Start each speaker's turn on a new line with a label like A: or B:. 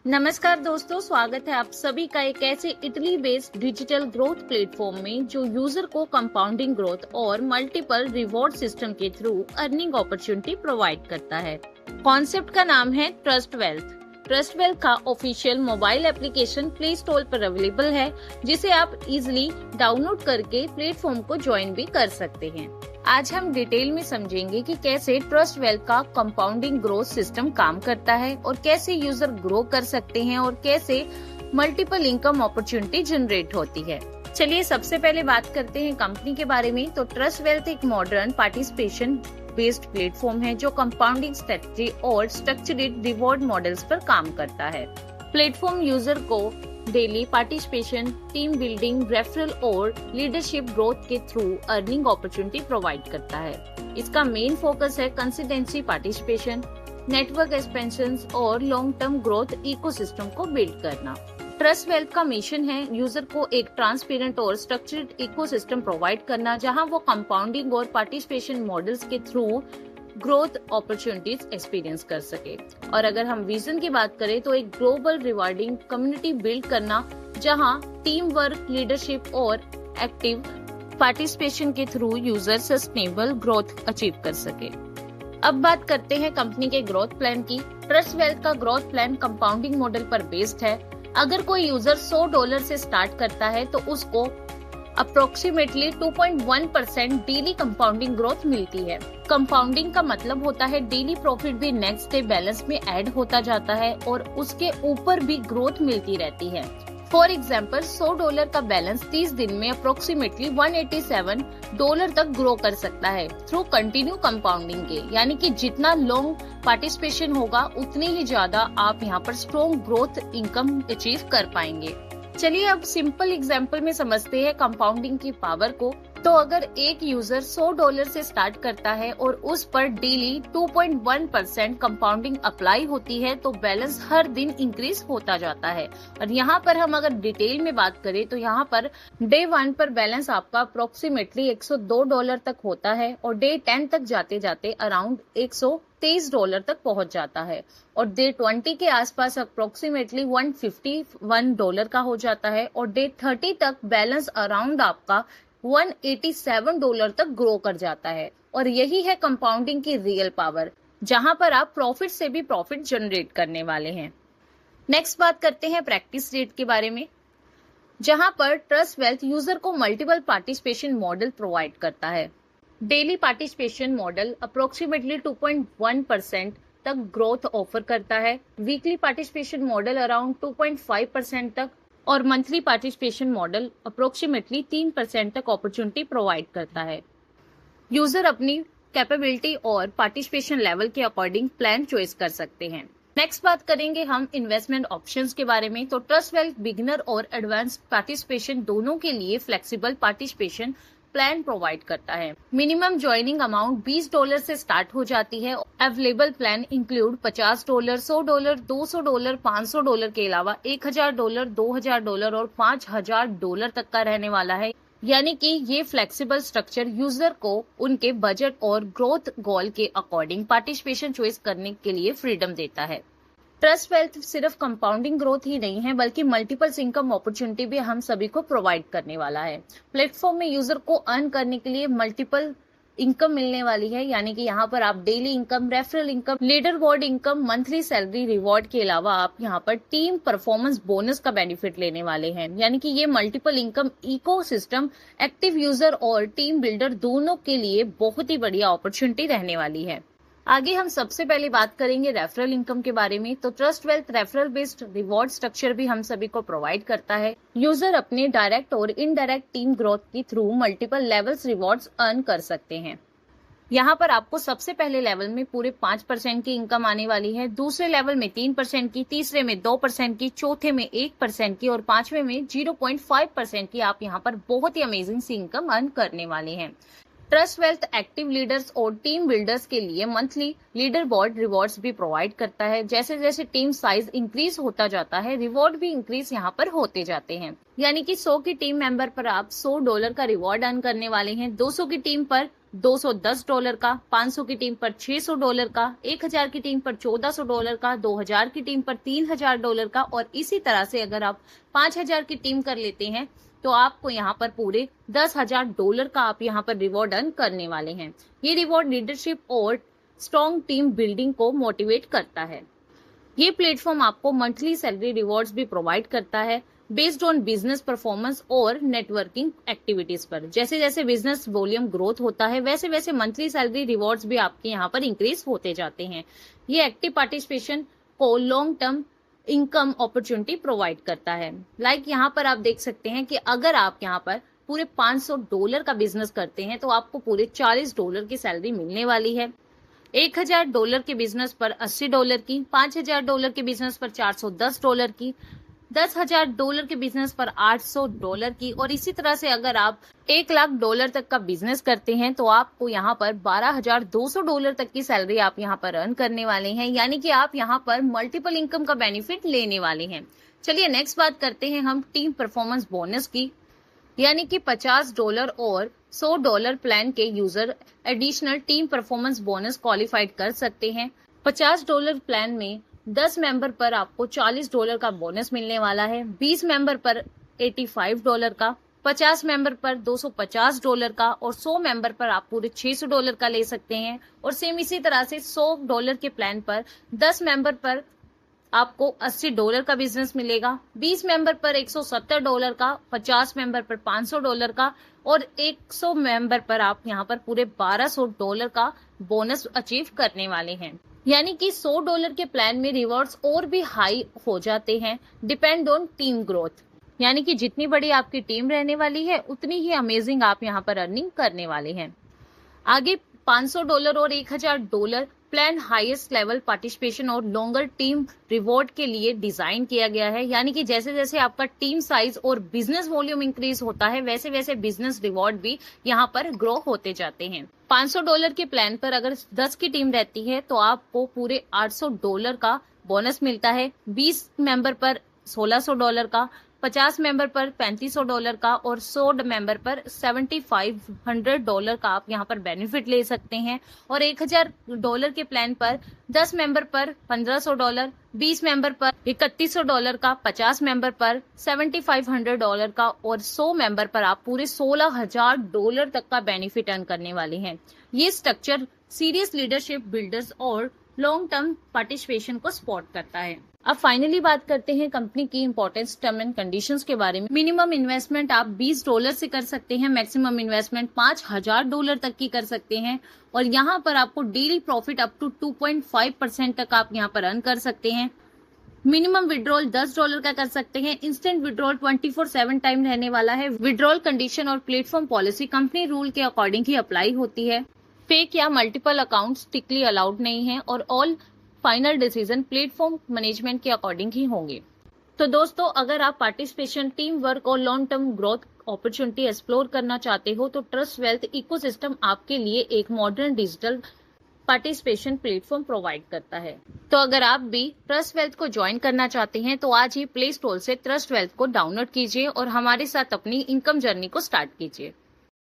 A: नमस्कार दोस्तों, स्वागत है आप सभी का एक ऐसे Italy based digital growth platform में जो यूजर को कंपाउंडिंग ग्रोथ और मल्टीपल रिवॉर्ड सिस्टम के थ्रू अर्निंग अपॉर्चुनिटी प्रोवाइड करता है। कॉन्सेप्ट का नाम है ट्रस्ट वेल्थ। ट्रस्ट वेल्थ का official mobile application play store पर अवेलेबल है, जिसे आप इजिली डाउनलोड करके प्लेटफॉर्म को ज्वाइन भी कर सकते हैं। आज हम डिटेल में समझेंगे कि कैसे ट्रस्ट वेल्थ का कंपाउंडिंग ग्रोथ सिस्टम काम करता है और कैसे यूजर ग्रो कर सकते हैं और कैसे मल्टीपल इनकम अपॉर्चुनिटी जनरेट होती है। चलिए सबसे पहले बात करते हैं कंपनी के बारे में। तो ट्रस्ट वेल्थ एक मॉडर्न पार्टिसिपेशन बेस्ड प्लेटफॉर्म है जो कंपाउंडिंग स्ट्रेटजी और स्ट्रक्चर्ड रिवॉर्ड मॉडल्स पर काम करता है। प्लेटफॉर्म यूजर को daily participation, team building, referral और लीडरशिप ग्रोथ के थ्रू अर्निंग अपॉर्चुनिटी प्रोवाइड करता है। इसका मेन फोकस है कंसिस्टेंसी पार्टिसिपेशन, नेटवर्क एक्सपेंशन और लॉन्ग टर्म ग्रोथ इकोसिस्टम को बिल्ड करना। ट्रस्ट वेल्थ का मिशन है यूजर को एक ट्रांसपेरेंट और स्ट्रक्चर्ड इकोसिस्टम प्रोवाइड करना, जहां वो कंपाउंडिंग और पार्टिसिपेशन मॉडल्स के थ्रू ग्रोथ अपॉर्चुनिटीज एक्सपीरियंस कर सके। और अगर हम विजन की बात करें तो एक ग्लोबल रिवार्डिंग कम्युनिटी बिल्ड करना, जहां टीम वर्क, लीडरशिप और एक्टिव पार्टिसिपेशन के through user sustainable growth achieve कर सके। अब बात करते हैं कंपनी के ग्रोथ प्लान की। ट्रस्ट वेल्थ का ग्रोथ प्लान कंपाउंडिंग मॉडल पर बेस्ड है। अगर कोई यूजर $100 से स्टार्ट करता है तो उसको अप्रोक्सीमेटली 2.1% डेली कंपाउंडिंग ग्रोथ मिलती है। कंपाउंडिंग का मतलब होता है डेली प्रॉफिट भी नेक्स्ट डे बैलेंस में ऐड होता जाता है और उसके ऊपर भी ग्रोथ मिलती रहती है। फॉर एग्जाम्पल, $100 का बैलेंस 30 दिन में अप्रोक्सीमेटली $187 तक ग्रो कर सकता है थ्रू कंटिन्यू कंपाउंडिंग के। यानी कि जितना लॉन्ग पार्टिसिपेशन होगा उतनी ही ज्यादा आप यहाँ पर स्ट्रॉन्ग ग्रोथ इनकम अचीव कर पाएंगे। चलिए अब सिंपल एग्जांपल में समझते हैं कंपाउंडिंग की पावर को। तो अगर एक यूजर $100 से स्टार्ट करता है और उस पर डेली 2.1% कंपाउंडिंग अप्लाई होती है तो बैलेंस हर दिन इंक्रीज होता जाता है। और यहाँ पर हम अगर डिटेल में बात करें तो यहाँ पर डे 1 पर बैलेंस आपका अप्रोक्सीमेटली $102 तक होता है और डे 10 तक जाते जाते अराउंड $123 तक पहुंच जाता है और डे 20 के आसपास अप्रोक्सीमेटली $151 का हो जाता है और डे 30 तक बैलेंस अराउंड आपका $187 तक ग्रो कर जाता है। और यही है कंपाउंडिंग की रियल पावर, जहां पर आप प्रॉफिट से भी प्रॉफिट जनरेट करने वाले हैं। नेक्स्ट बात करते हैं प्रैक्टिस रेट के बारे में, जहां पर ट्रस्ट वेल्थ यूजर को मल्टीपल पार्टिसिपेशन मॉडल प्रोवाइड करता है। डेली पार्टिसिपेशन मॉडल अप्रोक्सीमेटली 2.1% तक ग्रोथ ऑफर करता है। वीकली पार्टिसिपेशन मॉडल अराउंड 2.5% तक और मंथली पार्टिसिपेशन मॉडल अप्रोक्सीमेटली 3% तक अपॉर्चुनिटी प्रोवाइड करता है। यूजर अपनी कैपेबिलिटी और पार्टिसिपेशन लेवल के अकॉर्डिंग प्लान चॉइस कर सकते हैं। नेक्स्ट बात करेंगे हम इन्वेस्टमेंट ऑप्शंस के बारे में। तो ट्रस्ट वेल्थ बिगिनर और एडवांस पार्टिसिपेशन दोनों के लिए फ्लेक्सिबल पार्टिसिपेशन प्लान प्रोवाइड करता है। मिनिमम ज्वाइनिंग अमाउंट $20 से स्टार्ट हो जाती है। अवेलेबल प्लान इंक्लूड $50, $100, $200, $500 के अलावा $1000, $2000 और $5000 तक का रहने वाला है। यानी कि ये फ्लेक्सिबल स्ट्रक्चर यूजर को उनके बजट और ग्रोथ गोल के अकॉर्डिंग पार्टिसिपेशन चॉइस करने के लिए फ्रीडम देता है। ट्रस्ट वेल्थ सिर्फ कंपाउंडिंग ग्रोथ ही नहीं है बल्कि मल्टीपल इनकम अपॉर्चुनिटी भी हम सभी को प्रोवाइड करने वाला है। प्लेटफॉर्म में यूजर को अर्न करने के लिए मल्टीपल इनकम मिलने वाली है। यानी कि यहाँ पर आप daily income, referral income, leader board income, monthly salary reward के अलावा आप यहाँ पर टीम परफॉर्मेंस बोनस का बेनिफिट लेने वाले हैं। यानी कि ये multiple income ecosystem active user और टीम बिल्डर दोनों के लिए बहुत ही बढ़िया अपॉर्चुनिटी रहने वाली है। आगे हम सबसे पहले बात करेंगे रेफरल इनकम के बारे में। तो trust wealth referral based reward structure भी हम सभी को प्रोवाइड करता है। यूजर अपने डायरेक्ट और इनडायरेक्ट टीम ग्रोथ के through multiple levels rewards earn कर सकते हैं। यहाँ पर आपको सबसे पहले लेवल में पूरे 5% की इनकम आने वाली है, दूसरे लेवल में 3% की, तीसरे में 2% की, चौथे में 1% की और पांचवे में 0.5% की आप यहाँ पर बहुत ही अमेजिंग सी इनकम अर्न करने वाले हैं। ट्रस्ट वेल्थ एक्टिव लीडर्स और टीम बिल्डर्स के लिए मंथली लीडर बोर्ड रिवॉर्ड्स भी प्रोवाइड करता है। जैसे जैसे टीम साइज इंक्रीज होता जाता है, रिवॉर्ड भी इंक्रीज यहाँ पर होते जाते हैं। यानी कि 100 की टीम मेंबर पर आप $100 का रिवॉर्ड अर्न करने वाले हैं, 200 की टीम पर $210 का, 500 की टीम पर $600 का, 1000 की टीम पर $1400 का, 2000 की टीम पर $3000 का, और इसी तरह से अगर आप 5000 की टीम कर लेते हैं तो आपको यहाँ पर पूरे $10,000 का आप यहाँ पर रिवॉर्ड अर्न करने वाले हैं। ये रिवॉर्ड लीडरशिप और स्ट्रॉन्ग टीम बिल्डिंग को मोटिवेट करता है। ये प्लेटफॉर्म आपको मंथली सैलरी रिवॉर्ड्स भी प्रोवाइड करता है बेस्ड ऑन बिजनेस परफॉर्मेंस और नेटवर्किंग एक्टिविटीज पर। जैसे जैसे बिजनेस वॉल्यूम ग्रोथ होता है वैसे वैसे मंथली सैलरी रिवॉर्ड्स भी आपके यहाँ पर इंक्रीज होते जाते हैं। ये एक्टिव पार्टिसिपेशन को long term income opportunity provide करता है। लाइक यहाँ पर आप देख सकते हैं कि अगर आप यहाँ पर पूरे $500 का बिजनेस करते हैं तो आपको पूरे $40 की सैलरी मिलने वाली है। $1000 के बिजनेस पर $80 की, $5000 के बिजनेस पर $410 की, $10,000 के बिजनेस पर $800 की, और इसी तरह से अगर आप $1,00,000 तक का बिजनेस करते हैं तो आपको यहाँ पर $12,200 तक की सैलरी आप यहाँ पर अर्न करने वाले हैं। यानी कि आप यहाँ पर मल्टीपल इनकम का बेनिफिट लेने वाले हैं। चलिए नेक्स्ट बात करते हैं हम टीम परफॉर्मेंस बोनस की। यानी कि $50 और $100 प्लान के user additional team performance bonus qualified कर सकते हैं। $50 प्लान में 10 मेंबर पर आपको $40 का बोनस मिलने वाला है, 20 मेंबर पर $85 का, 50 मेंबर पर $250 का, और 100 मेंबर पर आप पूरे $600 का ले सकते हैं। और सेम इसी तरह से $100 के प्लान पर 10 मेंबर पर आपको $80 का बिजनेस मिलेगा, 20 मेंबर पर $170 का, 50 मेंबर पर $500 का, और 100 मेंबर पर आप यहाँ पर पूरे $1200 का बोनस अचीव करने वाले हैं। यानी कि $100 के प्लान में रिवॉर्ड्स और भी हाई हो जाते हैं डिपेंड ऑन टीम ग्रोथ। यानी कि जितनी बड़ी आपकी टीम रहने वाली है उतनी ही अमेजिंग आप यहाँ पर अर्निंग करने वाले हैं। आगे $500 और $1000 प्लान हाईएस्ट लेवल पार्टिसिपेशन और लॉन्गर टीम रिवॉर्ड के लिए डिजाइन किया गया है। यानी कि जैसे जैसे आपका टीम साइज और बिजनेस वॉल्यूम इंक्रीज होता है वैसे वैसे बिजनेस रिवॉर्ड भी यहाँ पर ग्रो होते जाते हैं। $500 के प्लान पर अगर 10 की टीम रहती है तो आपको पूरे $800 का बोनस मिलता है, 20 मेंबर पर $1600 का, 50 मेंबर पर $3500 का, और 100 मेंबर पर $7500 का आप यहाँ पर बेनिफिट ले सकते हैं। और $1000 के प्लान पर 10 मेंबर पर $1500, 20 मेंबर पर $3100 का, 50 मेंबर पर $7500 का, और 100 मेंबर पर आप पूरे $16000 तक का बेनिफिट अर्न करने वाले हैं। ये स्ट्रक्चर सीरियस लीडरशिप बिल्डर्स और लॉन्ग टर्म पार्टिसिपेशन को सपोर्ट करता है। अब फाइनली बात करते हैं कंपनी की इंपॉर्टेंट टर्म एंड कंडीशंस के बारे में। मिनिमम इन्वेस्टमेंट आप $20 से कर सकते हैं, मैक्सिमम इन्वेस्टमेंट $5000 तक की कर सकते हैं, और यहाँ पर आपको डेली प्रॉफिट अप टू 2.5% तक आप यहाँ पर अर्न कर सकते हैं। मिनिमम विड्रॉल $10 का कर सकते हैं। इंस्टेंट विड्रॉल 24/7 टाइम रहने वाला है। विड्रॉल कंडीशन और प्लेटफॉर्म पॉलिसी कंपनी रूल के अकॉर्डिंग ही अप्लाई होती है। फेक या मल्टीपल अकाउंट स्ट्रिक्टली अलाउड नहीं है, और all final decision platform management के अकॉर्डिंग ही होंगे। तो दोस्तों, अगर आप पार्टिसिपेशन, टीम वर्क और long term growth opportunity explore करना चाहते हो तो ट्रस्ट वेल्थ इकोसिस्टम आपके लिए एक modern digital participation platform provide करता है। तो अगर आप भी ट्रस्ट वेल्थ को ज्वाइन करना चाहते हैं तो आज ही प्ले स्टोर से ट्रस्ट वेल्थ को डाउनलोड कीजिए और हमारे साथ अपनी इनकम जर्नी को स्टार्ट कीजिए।